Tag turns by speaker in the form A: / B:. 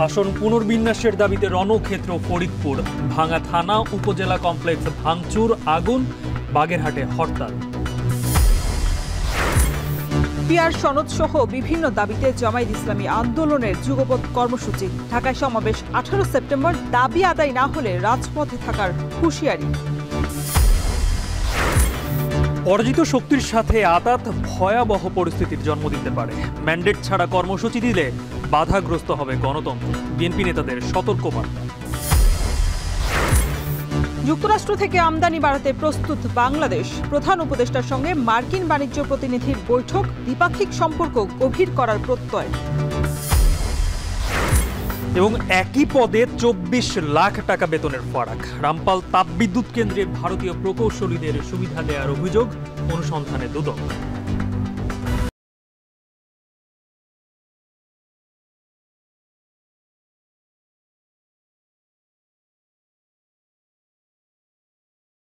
A: শাসন পুনর্বিন্যাসের দাবিতে রণক্ষেত্র ফরিদপুর, ভাঙা থানা উপজেলা কমপ্লেক্স ভাঙচুর, আগুন, বাগেরহাটে হরতাল।
B: পিআর সনদ সহ বিভিন্ন দাবিতে জামায়াত ইসলামী আন্দোলনের যুগপৎ কর্মসূচি। ঢাকায় সমাবেশ 18 সেপ্টেম্বর, দাবি আদায় না হলে রাজপথে থাকার হুঁশিয়ারি।
A: অর্জিত শক্তির সাথে আতাত ভয়াবহ পরিস্থিতির জন্ম দিতে পারে। ম্যান্ডেট ছাড়া কর্মসূচি দিলে বাধাগ্রস্ত হবে গণতন্ত্র, বিএনপি নেতাদের সতর্কবার্তা।
B: যুক্তরাষ্ট্র থেকে আমদানি বাড়াতে প্রস্তুত বাংলাদেশ, প্রধান উপদেষ্টার সঙ্গে মার্কিন বাণিজ্য প্রতিনিধির বৈঠক, দ্বিপাক্ষিক সম্পর্ক গভীর করার প্রত্যয়।
A: এবং একই পদে 24 লাখ টাকা বেতনের ফারাক। রামপাল তাপবিদ্যুৎ কেন্দ্রে ভারতীয় প্রকৌশলীদের সুবিধা দেওয়ার অভিযোগ, অনুসন্ধানে দুদক।